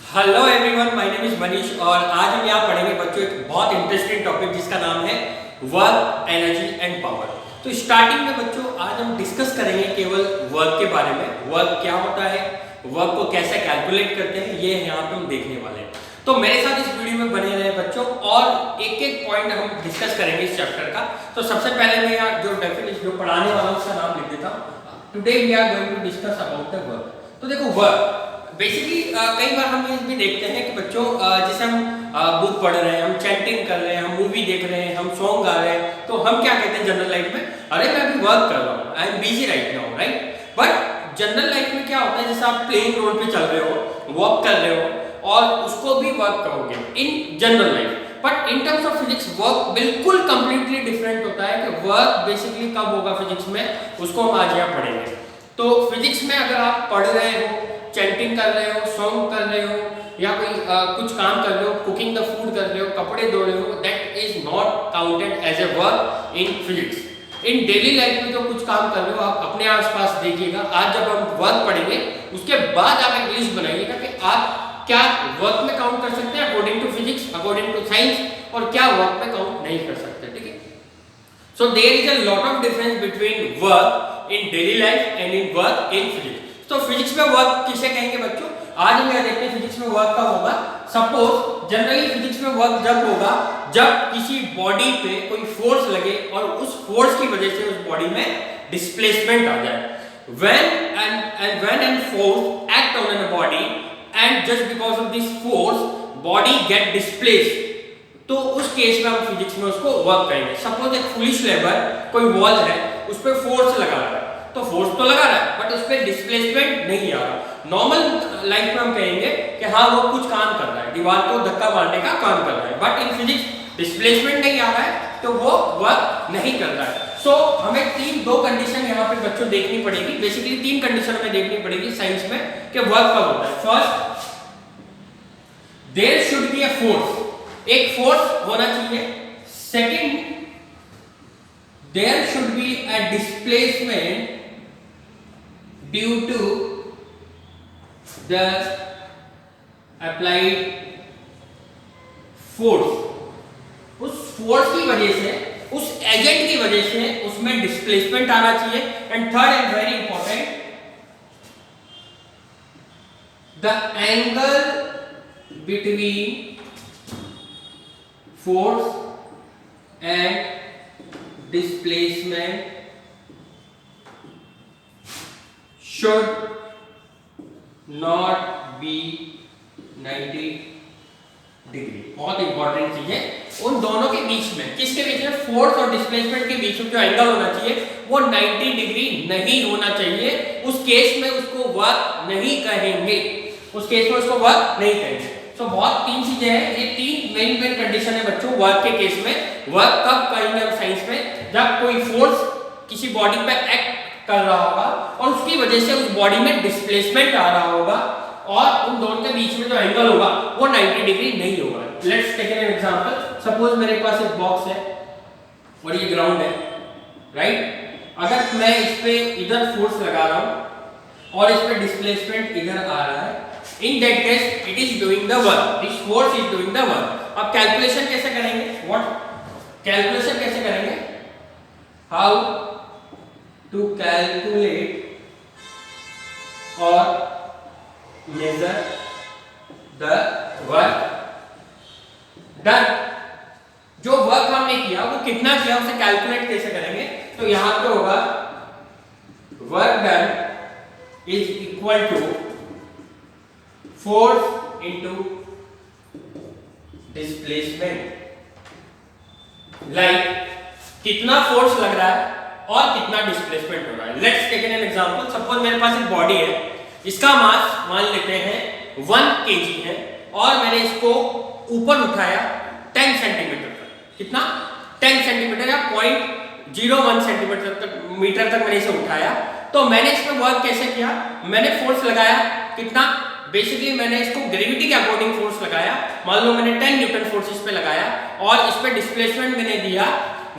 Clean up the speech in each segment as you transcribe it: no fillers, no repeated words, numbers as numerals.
Hello everyone, my name is Manish और आज हम यहाँ पढ़ेंगे बच्चों एक बहुत इंटरेस्टिंग टॉपिक जिसका नाम है वर्क, एनर्जी एंड पावर। तो स्टार्टिंग में बच्चों आज हम डिस्कस करेंगे केवल वर्क के बारे में। वर्क क्या होता है, वर्क को कैसे कैलकुलेट करते हैं, ये यहाँ पे हम देखने वाले हैं। तो मेरे साथ इस वीडियो में बने रहे बच्चों और एक एक पॉइंट हम डिस्कस करेंगे इस चैप्टर का। तो सबसे पहले मैं यहाँ जो डेफिनेशन जो पढ़ाने वाला हूँ उसका नाम लिख देता हूँ। Today we are going to discuss about the work. तो देखो वर्क बेसिकली कई बार हम ये भी देखते हैं कि बच्चों जैसे हम बुक पढ़ रहे हैं, हम चैंटिंग कर रहे हैं, हम मूवी देख रहे हैं, हम सॉन्ग गा रहे हैं, तो हम क्या कहते हैं जनरल लाइफ में, अरे मैं अभी वर्क कर रहा हूँ, I am busy right now, right. But general life में क्या होता है, जैसे आप प्लेइंग रोड पे चल रहे हो, वॉक कर रहे हो और उसको भी वर्क करोगे in general life. But in terms of physics work बिल्कुल कंप्लीटली डिफरेंट होता है कि वर्क बेसिकली कब होगा फिजिक्स में, उसको हम आज यहाँ पढ़ेंगे। तो फिजिक्स में अगर आप पढ़ रहे हो, चैंटिंग कर रहे हो, सॉन्ग कर रहे हो या कोई कुछ काम कर रहे हो, कुकिंग द फूड कर रहे हो, कपड़े धो रहे हो, that is not counted as a work in physics. In daily life में जो कुछ काम कर रहे हो आप अपने आसपास देखिएगा। आज जब हम वर्क पढ़ेंगे उसके बाद आप एक लिस्ट बनाइएगा कि आप क्या वर्क में काउंट कर सकते हैं according to physics, according to science, और क्या वर्क में काउंट नहीं कर सकते। ठीक है, so there is a lot of difference between work in daily life and in work in physics. तो फिजिक्स में वर्क किसे कहेंगे बच्चों, आज हम यह देखते हैं फिजिक्स में वर्क कब होगा। सपोज जनरली फिजिक्स में वर्क जब होगा जब किसी बॉडी पे कोई फोर्स लगे और उस फोर्स की वजह से उस बॉडी में डिस्प्लेसमेंट आ जाए। when and force act on a body and just because of this force body get displaced, तो उस केस में हम फिजिक्स में उसको वर्क करेंगे। सपोज एक फुलिश लेबर कोई वॉल है, उस पर फोर्स लगा रहा है, तो फोर्स तो लगा रहा है बट उस पर डिस्प्लेसमेंट नहीं आ रहा। नॉर्मल लाइफ में हम कहेंगे कि हाँ वो कुछ काम कर रहा है, दीवार को धक्का मारने का काम कर रहा है, बट इन फिजिक्स डिस्प्लेसमेंट नहीं आ रहा है तो वो वर्क नहीं कर रहा है। सो हमें दो कंडीशन यहाँ पे बच्चों देखनी पड़ेगी। बेसिकली तीन कंडीशन हमें देखनी पड़ेगी साइंस में कि वर्क कब होता है। First, there should be a force, एक फोर्स होना चाहिए। Second, there should be a displacement due to the applied force, उस फोर्स की वजह से, उस एजेंट की वजह से उसमें डिस्प्लेसमेंट आना चाहिए। And third and very important, the angle between force and displacement should not be 90 degree. बहुत इंपॉर्टेंट चीज है, उन दोनों के बीच में, किसके बीच में, फोर्स और डिस्प्लेसमेंट के बीच में जो एंगल होना चाहिए वो 90 डिग्री नहीं होना चाहिए। उस केस में उसको वर्क नहीं कहेंगे, उस केस में उसको वर्क नहीं कहेंगे। तो बहुत तीन चीजें हैं, ये तीन मेन कंडीशन है बच्चों वर्क के केस में। वर्क कब करेंगे हम साइंस में, जब कोई फोर्स किसी बॉडी पे एक्ट कर रहा होगा और उसकी वजह से उस बॉडी में डिस्प्लेसमेंट आ रहा होगा और उन दोनों के बीच में जो एंगल होगा वो 90 डिग्री नहीं होगा। Let's take an example. Suppose मेरे पास एक बॉक्स है और ये ग्राउंड है, राइट। अगर मैं इस पे इधर फोर्स लगा रहा हूं और इस पे डिस्प्लेसमेंट इधर आ रहा है, in that case it is doing the work, this force is doing the work. अब कैलकुलेशन कैसे करेंगे, व्हाट कैलकुलेशन कैसे करेंगे, how to calculate or measure the work done। जो वर्क हमने किया वो कितना किया उसे कैलकुलेट कैसे करेंगे, तो यहां पे होगा work done is equal to force into displacement. Like कितना फोर्स लग रहा है और कितना डिस्प्लेसमेंट हो रहा है। Let's take an example. Suppose मेरे पास एक बॉडी है, इसका मास मान लेते हैं 1 kg है और मैंने इसको ऊपर उठाया 10 सेंटीमीटर तक। कितना, 10 सेंटीमीटर या 0.01 सेंटीमीटर तक, मीटर तक मैंने इसे उठाया। तो मैंने इस पर वर्क कैसे किया, मैंने फोर्स लगाया कितना, बेसिकली मैंने इसको ग्रेविटी के अकॉर्डिंग फोर्स लगाया। मान लो मैंने 10 न्यूटन फोर्स इस पे लगाया और इस पे डिस्प्लेसमेंट मैंने दिया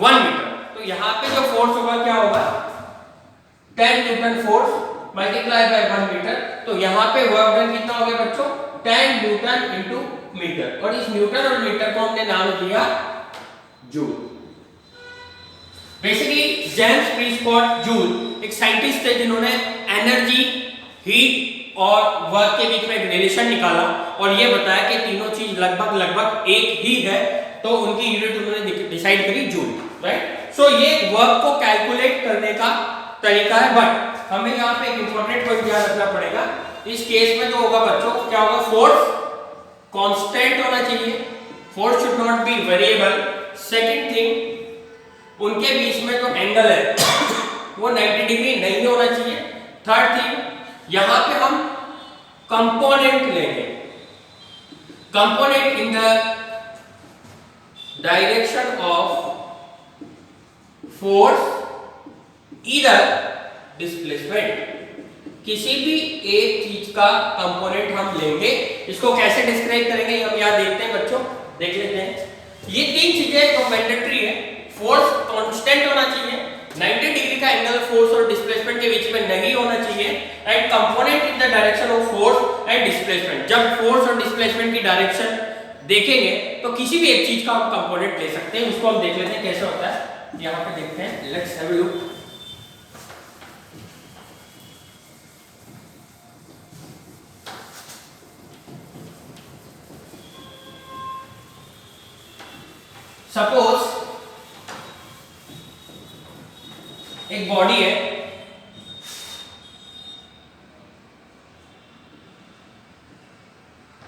1 मीटर। तो यहाँ पे जो फोर्स होगा क्या होगा, 10 newton force multiply by 1 metre. तो यहाँ पे वर्क डन कितना हो गया बच्चों, 10 न्यूटन इनटू मीटर, और इस न्यूटन और मीटर को हमने नाम दिया joule. Basically James Prescott joule एक साइंटिस्ट थे जिन्होंने एनर्जी, हीट और वर्क के बीच में एक रिलेशन निकाला और ये बताया कि तीनों चीज लगभग एक ही है, तो उनकी यूनिट उन्होंने डिसाइड करी जूल, राइट। सो ये वर्क को कैलकुलेट करने का तरीका है, बट हमें यहाँ पे एक इंपॉर्टेंट पॉइंट याद रखना पड़ेगा। इस केस में जो होगा बच्चों, क्या होगा, फोर्स कांस्टेंट होना चाहिए, force should not be variable. Second thing, उनके बीच में जो एंगल है वो 90 डिग्री नहीं होना चाहिए। थर्ड थिंग, यहां पे हम कंपोनेंट लेंगे, component in the direction of force either displacement. किसी भी एक चीज का कंपोनेंट हम लेंगे, इसको कैसे डिस्क्राइब करेंगे हम यहां देखते हैं बच्चों, देख लेते हैं। ये तीन चीजें जो मैंडेटरी है, फोर्स कांस्टेंट होना चाहिए, 90 डिग्री का एंगल फोर्स और डिस्प्लेसमेंट के बीच में नहीं होना चाहिए, and component in the direction of force and displacement. जब फोर्स और डिस्प्लेसमेंट की डायरेक्शन देखेंगे तो किसी भी एक चीज का हम कंपोनेंट ले सकते हैं, उसको हम देख लेते हैं कैसे होता है। यहां पे देखते हैं, let's have a look. Suppose एक बॉडी है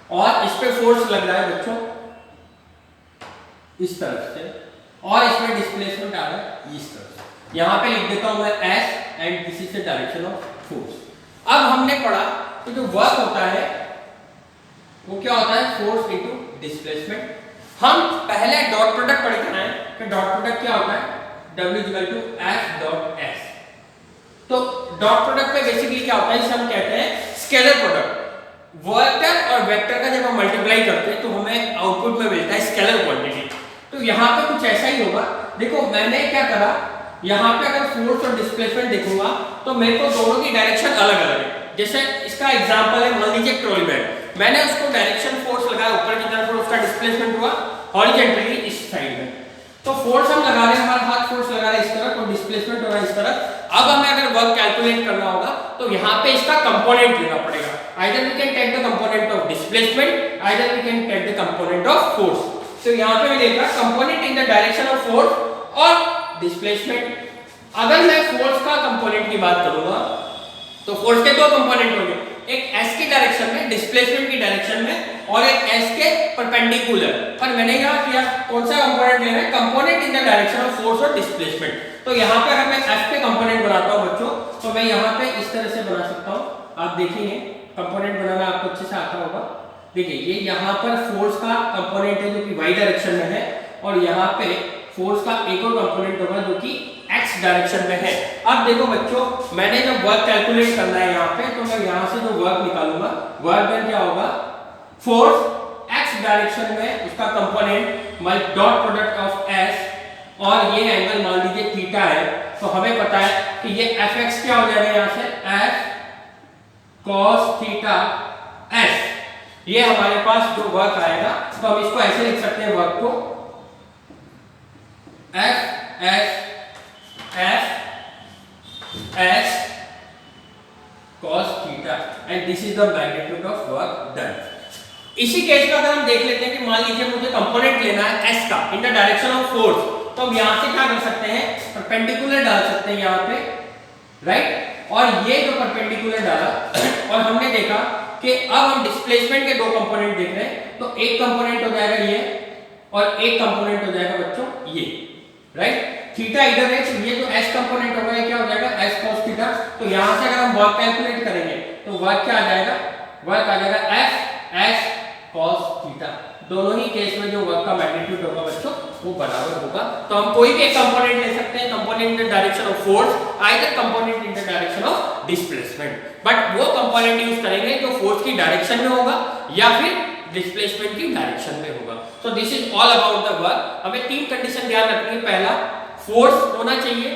और इस पे फोर्स लग रहा है बच्चों इस तरफ से, और इसमें डिस्प्लेसमेंट आ रहा है इस तरफ से। यहां पे लिख देता हूं मैं S, and this is the direction of force. अब हमने पढ़ा कि जो वर्क होता है वो क्या होता है, फोर्स इनटू डिस्प्लेसमेंट। हम पहले डॉट प्रोडक्ट पढ़ कर आए कि डॉट प्रोडक्ट क्या होता है, W = F डॉट S। तो डॉट प्रोडक्ट पे बेसिकली क्या होता है, इसे हम कहते हैं स्केलर प्रोडक्ट। वेक्टर और वेक्टर का जब हम मल्टीप्लाई करते हैं तो हमें आउटपुट में मिलता है स्केलर क्वांटिटी। तो यहाँ पे कुछ ऐसा ही होगा। देखो मैंने क्या करा, यहाँ पे अगर फोर्स और डिस्प्लेसमेंट देखूंगा तो मेरे को दोनों की डायरेक्शन अलग अलग है। जैसे इसका एग्जांपल है, मान लीजिए ट्रॉली बैग, मैंने उसको डायरेक्शन फोर्स लगाया ऊपर की तरफ और उसका डिस्प्लेसमेंट हुआ हॉरिजॉन्टली इस साइड में। तो फोर्स हम लगा रहे हैं, हमारा हाथ फोर्स लगा रहा है इस तरफ और डिस्प्लेसमेंट हो रहा है इस तरफ। अब हमें अगर वर्क कैलकुलेट करना होगा तो यहाँ पे इसका कंपोनेंट लेना पड़ेगा। Either we can take the component of displacement, either we can take the component of force. तो यहाँ पे मैं देख रहा component in the direction of force और डिस्प्लेसमेंट। अगर मैं फोर्स का कंपोनेंट की बात करूंगा तो फोर्स के दो कंपोनेंट होंगे, एक एस की डायरेक्शन में, डिस्प्लेसमेंट की डायरेक्शन में, और एक एस के परपेंडिकुलर। पर मैंने यहाँ किया कौन सा कंपोनेंट ले रहे हैं, component in the direction of force और डिस्प्लेसमेंट। तो यहाँ पे अगर मैं एफ के कंपोनेंट बनाता हूँ बच्चों, तो मैं यहाँ पे इस तरह से बना सकता हूँ। आप देखेंगे कंपोनेंट बनाना आपको अच्छे से आता होगा। देखिए ये यहाँ पर फोर्स का कंपोनेंट है जो कि वाई डायरेक्शन में है, और यहाँ पे फोर्स का एक और कंपोनेंट होगा जो कि एक्स डायरेक्शन में है। अब देखो बच्चों, मैंने जब वर्क कैलकुलेट करना है यहाँ पे, तो मैं यहाँ से जो वर्क निकालूंगा, वर्क देन क्या होगा, फोर्स एक्स डायरेक्शन में उसका component my dot product of S, और ये एंगल मान लीजिए थीटा है। तो हमें पता है कि ये एफ एक्स क्या हो जाएगा, यहाँ से एफ कॉस थीटा एस। ये हमारे पास जो वर्क आएगा, तो हम इसको ऐसे लिख सकते हैं, वर्क को F S F S cos theta, and this is the magnitude of work done. इसी केस में अगर हम देख लेते हैं कि मान लीजिए मुझे कंपोनेंट लेना है s का इन द डायरेक्शन ऑफ फोर्स, तो हम यहां से क्या कर सकते हैं, परपेंडिकुलर डाल सकते हैं यहाँ पे, राइट। और ये जो परपेंडिकुलर डाला और हमने देखा कि अब हम डिस्प्लेसमेंट के दो कंपोनेंट देख रहे हैं, तो एक कंपोनेंट हो जाएगा ये और एक कंपोनेंट हो जाएगा बच्चों ये, राइट। थीटा इधर है, तो ये जो s कंपोनेंट होगा ये क्या हो जाएगा, s cos थीटा। तो यहां से अगर हम वर्क कैलकुलेट करेंगे तो वर्क क्या आ जाएगा, वर्क आ जाएगा f s cos थीटा। दोनों ही केस में जो वर्क का मैग्नीट्यूड होगा बच्चों वो बराबर होगा। तो हम कोई भी एक कंपोनेंट ले सकते हैं, component in the direction of force, either component in the direction of displacement, but वो कंपोनेंट यूज करेंगे जो फोर्स की डायरेक्शन में होगा या फिर डिस्प्लेसमेंट की डायरेक्शन में होगा। So this is all about the work. हमें तीन कंडीशन ध्यान रखनी है, पहला फोर्स होना चाहिए,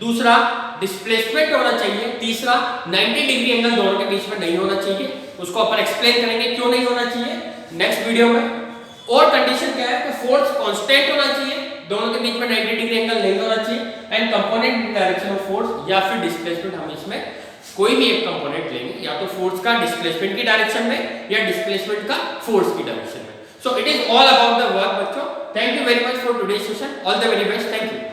दूसरा डिस्प्लेसमेंट होना चाहिए, तीसरा 90 डिग्री एंगल दोनों के बीच में नहीं होना चाहिए। उसको अपन एक्सप्लेन करेंगे क्यों नहीं होना चाहिए नेक्स्ट वीडियो में। और कंडीशन क्या है कि फोर्स कांस्टेंट होना चाहिए, दोनों के बीच में 90 डिग्री एंगल नहीं होना चाहिए, and component direction of force या फिर डिस्प्लेसमेंट, हम इसमें कोई भी एक कंपोनेंट लेंगे, या तो फोर्स का डिस्प्लेसमेंट की डायरेक्शन में या डिस्प्लेसमेंट का फोर्स की डायरेक्शन में। So it is all about the work बच्चों। Thank you very much for today's session. All the very best. Thank you.